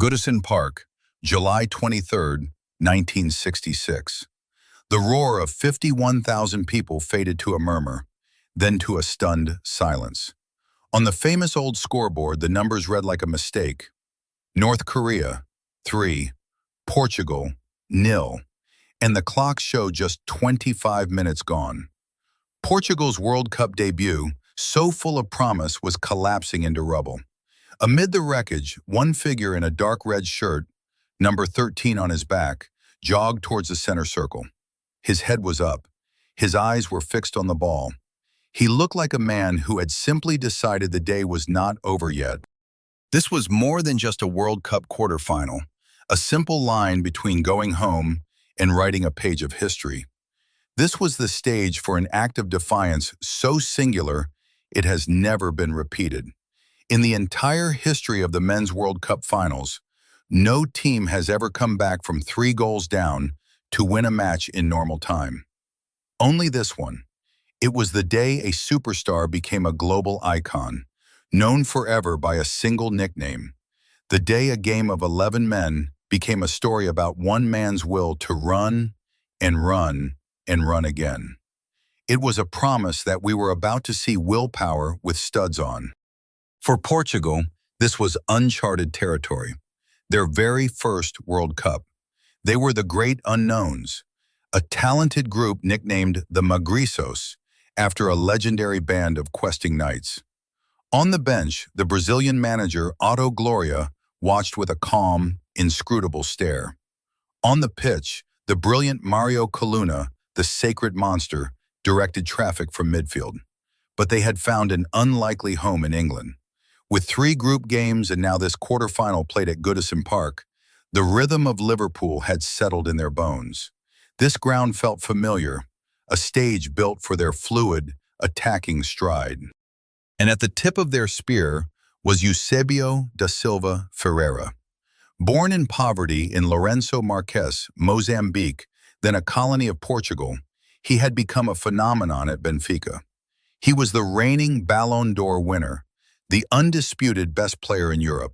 Goodison Park, July 23, 1966. The roar of 51,000 people faded to a murmur, then to a stunned silence. On the famous old scoreboard, the numbers read like a mistake. North Korea, 3. Portugal, 0. And the clock showed just 25 minutes gone. Portugal's World Cup debut, so full of promise, was collapsing into rubble. Amid the wreckage, one figure in a dark red shirt, number 13 on his back, jogged towards the center circle. His head was up. His eyes were fixed on the ball. He looked like a man who had simply decided the day was not over yet. This was more than just a World Cup quarterfinal, a simple line between going home and writing a page of history. This was the stage for an act of defiance so singular it has never been repeated. In the entire history of the Men's World Cup finals, no team has ever come back from 3 goals down to win a match in normal time. Only this one. It was the day a superstar became a global icon, known forever by a single nickname. The day a game of 11 men became a story about one man's will to run and run and run again. It was a promise that we were about to see willpower with studs on. For Portugal, this was uncharted territory, their very first World Cup. They were the great unknowns, a talented group nicknamed the Magriços, after a legendary band of questing knights. On the bench, the Brazilian manager Otto Gloria watched with a calm, inscrutable stare. On the pitch, the brilliant Mario Coluna, the sacred monster, directed traffic from midfield. But they had found an unlikely home in England. With 3 group games and now this quarterfinal played at Goodison Park, the rhythm of Liverpool had settled in their bones. This ground felt familiar, a stage built for their fluid, attacking stride. And at the tip of their spear was Eusebio da Silva Ferreira. Born in poverty in Lourenço Marques, Mozambique, then a colony of Portugal, he had become a phenomenon at Benfica. He was the reigning Ballon d'Or winner, the undisputed best player in Europe.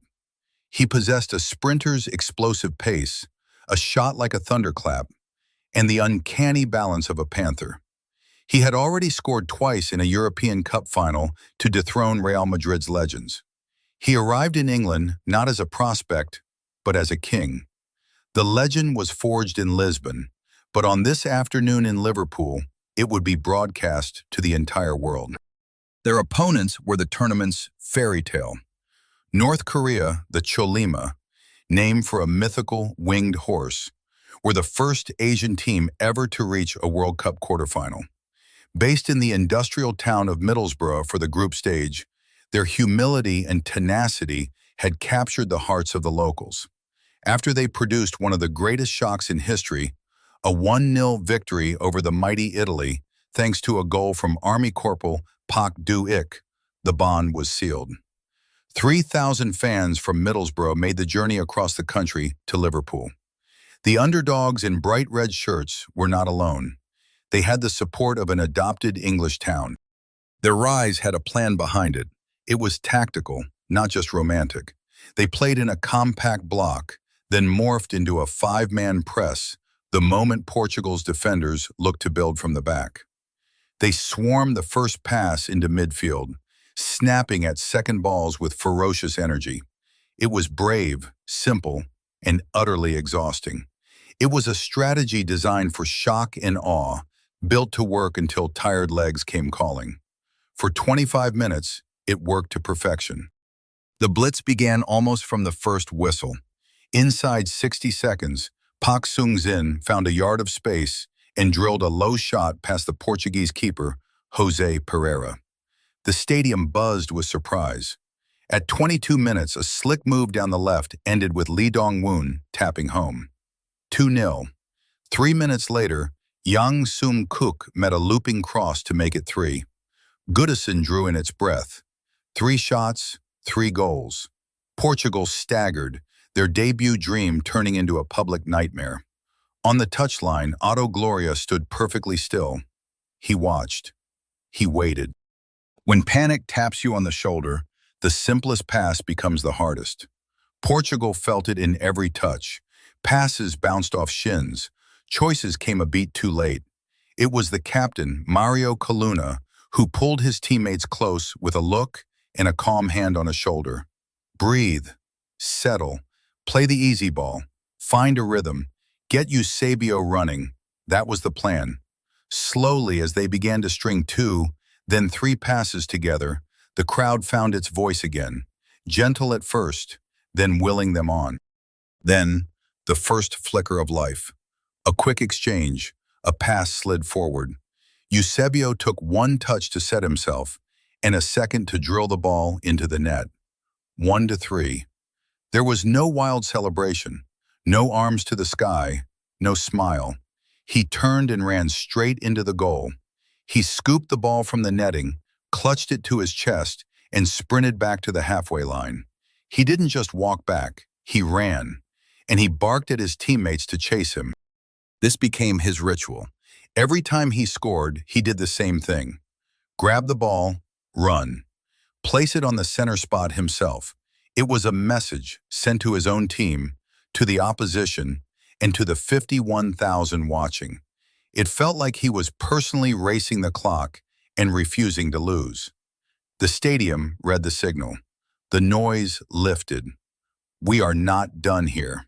He possessed a sprinter's explosive pace, a shot like a thunderclap, and the uncanny balance of a panther. He had already scored twice in a European Cup final to dethrone Real Madrid's legends. He arrived in England not as a prospect, but as a king. The legend was forged in Lisbon, but on this afternoon in Liverpool, it would be broadcast to the entire world. Their opponents were the tournament's fairy tale. North Korea, the Cholima, named for a mythical winged horse, were the first Asian team ever to reach a World Cup quarterfinal. Based in the industrial town of Middlesbrough for the group stage, their humility and tenacity had captured the hearts of the locals. After they produced one of the greatest shocks in history, a 1-0 victory over the mighty Italy, thanks to a goal from Army Corporal Pak Du-ik, the bond was sealed. 3,000 fans from Middlesbrough made the journey across the country to Liverpool. The underdogs in bright red shirts were not alone. They had the support of an adopted English town. Their rise had a plan behind it. It was tactical, not just romantic. They played in a compact block, then morphed into a 5-man press the moment Portugal's defenders looked to build from the back. They swarmed the first pass into midfield, snapping at second balls with ferocious energy. It was brave, simple, and utterly exhausting. It was a strategy designed for shock and awe, built to work until tired legs came calling. For 25 minutes, it worked to perfection. The blitz began almost from the first whistle. Inside 60 seconds, Pak Sung-jin found a yard of space and drilled a low shot past the Portuguese keeper, Jose Pereira. The stadium buzzed with surprise. At 22 minutes, a slick move down the left ended with Lee Dong-woon tapping home. 2-0. 3 minutes later, Yang Sum-kuk met a looping cross to make it 3. Goodison drew in its breath. 3 shots, 3 goals. Portugal staggered, their debut dream turning into a public nightmare. On the touchline, Otto Gloria stood perfectly still. He watched. He waited. When panic taps you on the shoulder, the simplest pass becomes the hardest. Portugal felt it in every touch. Passes bounced off shins. Choices came a beat too late. It was the captain, Mario Coluna, who pulled his teammates close with a look and a calm hand on his shoulder. Breathe, settle, play the easy ball, find a rhythm, get Eusebio running. That was the plan. Slowly, as they began to string two, then three passes together, the crowd found its voice again, gentle at first, then willing them on. Then, the first flicker of life. A quick exchange, a pass slid forward. Eusebio took one touch to set himself, and a second to drill the ball into the net. 1-3. There was no wild celebration, no arms to the sky, no smile. He turned and ran straight into the goal. He scooped the ball from the netting, clutched it to his chest, and sprinted back to the halfway line. He didn't just walk back, he ran, and he barked at his teammates to chase him. This became his ritual. Every time he scored, he did the same thing. Grab the ball, run. Place it on the center spot himself. It was a message sent to his own team, to the opposition, and to the 51,000 watching. It felt like he was personally racing the clock and refusing to lose. The stadium read the signal. The noise lifted. We are not done here.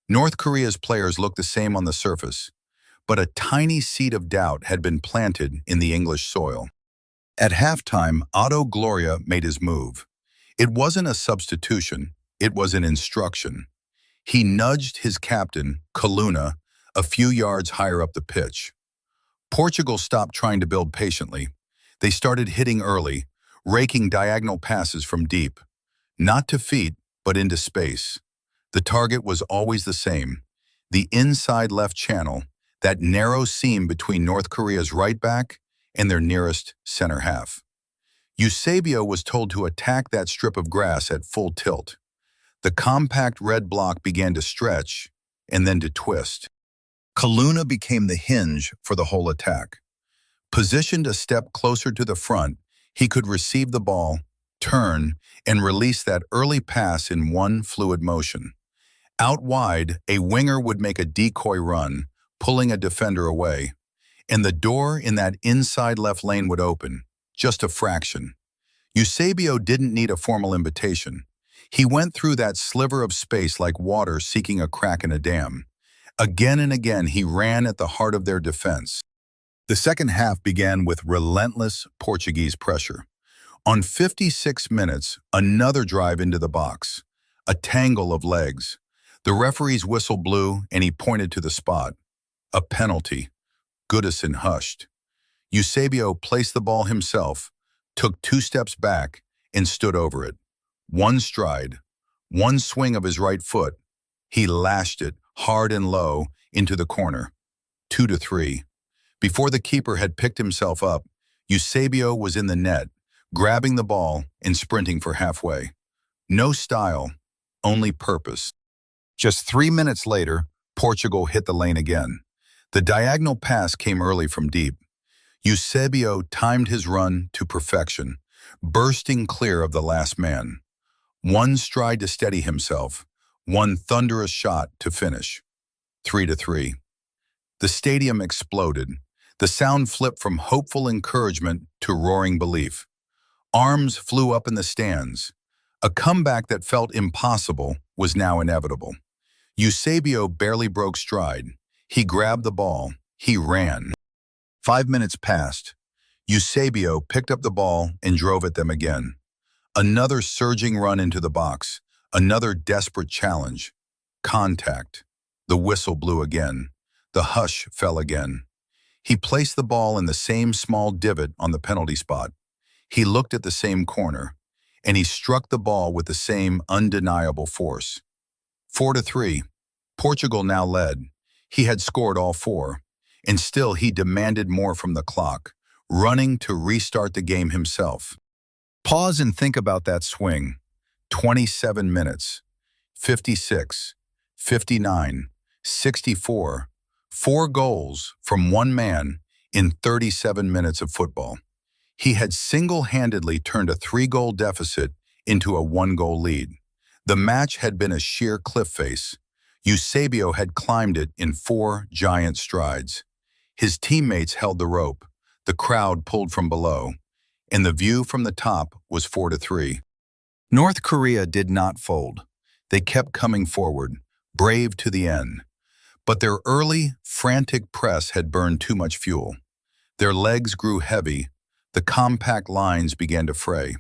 North Korea's players looked the same on the surface, but a tiny seed of doubt had been planted in the English soil. At halftime, Otto Gloria made his move. It wasn't a substitution, it was an instruction. He nudged his captain, Coluna, a few yards higher up the pitch. Portugal stopped trying to build patiently. They started hitting early, raking diagonal passes from deep. Not to feet, but into space. The target was always the same. The inside left channel, that narrow seam between North Korea's right back and their nearest center half. Eusebio was told to attack that strip of grass at full tilt. The compact red block began to stretch and then to twist. Coluna became the hinge for the whole attack. Positioned a step closer to the front, he could receive the ball, turn, and release that early pass in one fluid motion. Out wide, a winger would make a decoy run, pulling a defender away, and the door in that inside left lane would open, just a fraction. Eusebio didn't need a formal invitation. He went through that sliver of space like water seeking a crack in a dam. Again and again, he ran at the heart of their defense. The second half began with relentless Portuguese pressure. On 56 minutes, another drive into the box. A tangle of legs. The referee's whistle blew and he pointed to the spot. A penalty. Goodison hushed. Eusebio placed the ball himself, took 2 steps back, and stood over it. One stride, one swing of his right foot. He lashed it, hard and low, into the corner. 2-3. Before the keeper had picked himself up, Eusebio was in the net, grabbing the ball and sprinting for halfway. No style, only purpose. Just 3 minutes later, Portugal hit the lane again. The diagonal pass came early from deep. Eusebio timed his run to perfection, bursting clear of the last man. One stride to steady himself, one thunderous shot to finish. 3-3. The stadium exploded. The sound flipped from hopeful encouragement to roaring belief. Arms flew up in the stands. A comeback that felt impossible was now inevitable. Eusebio barely broke stride. He grabbed the ball. He ran. 5 minutes passed. Eusebio picked up the ball and drove at them again. Another surging run into the box. Another desperate challenge. Contact. The whistle blew again. The hush fell again. He placed the ball in the same small divot on the penalty spot. He looked at the same corner, and he struck the ball with the same undeniable force. 4-3. Portugal now led. He had scored all 4, and still he demanded more from the clock, running to restart the game himself. Pause and think about that swing. 27 minutes, 56, 59, 64, 4 goals from one man in 37 minutes of football. He had single-handedly turned a 3-goal deficit into a 1-goal lead. The match had been a sheer cliff face. Eusebio had climbed it in 4 giant strides. His teammates held the rope, the crowd pulled from below, and the view from the top was 4-3. North Korea did not fold. They kept coming forward, brave to the end. But their early, frantic press had burned too much fuel. Their legs grew heavy, the compact lines began to fray.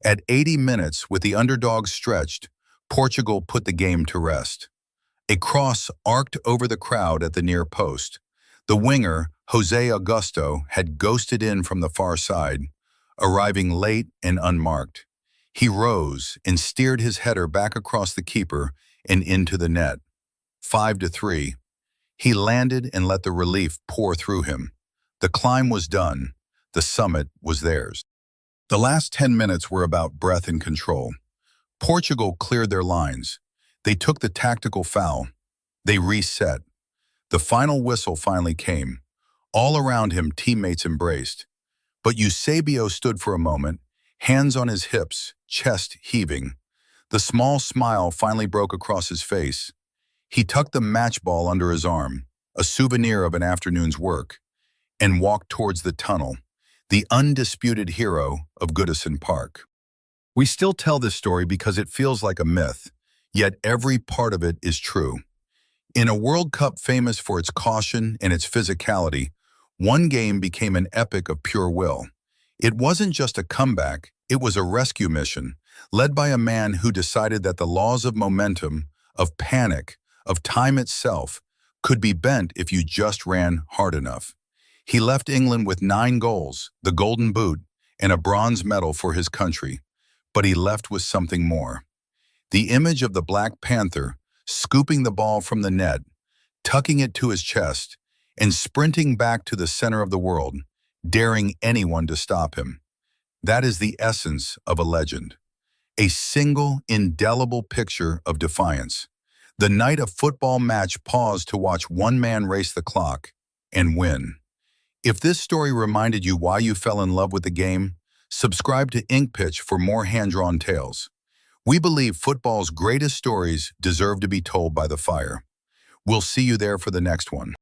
At 80 minutes, with the underdogs stretched, Portugal put the game to rest. A cross arced over the crowd at the near post. The winger, Jose Augusto, had ghosted in from the far side, arriving late and unmarked. He rose and steered his header back across the keeper and into the net. 5-3. He landed and let the relief pour through him. The climb was done. The summit was theirs. The last 10 minutes were about breath and control. Portugal cleared their lines. They took the tactical foul. They reset. The final whistle finally came. All around him, teammates embraced. But Eusebio stood for a moment, hands on his hips, chest heaving. The small smile finally broke across his face. He tucked the match ball under his arm, a souvenir of an afternoon's work, and walked towards the tunnel, the undisputed hero of Goodison Park. We still tell this story because it feels like a myth, yet every part of it is true. In a World Cup famous for its caution and its physicality, one game became an epic of pure will. It wasn't just a comeback, it was a rescue mission, led by a man who decided that the laws of momentum, of panic, of time itself, could be bent if you just ran hard enough. He left England with 9 goals, the Golden Boot, and a bronze medal for his country. But he left with something more. The image of the Black Panther scooping the ball from the net, tucking it to his chest, and sprinting back to the center of the world, daring anyone to stop him. That is the essence of a legend. A single, indelible picture of defiance. The night a football match paused to watch one man race the clock and win. If this story reminded you why you fell in love with the game, subscribe to Ink Pitch for more hand-drawn tales. We believe football's greatest stories deserve to be told by the fire. We'll see you there for the next one.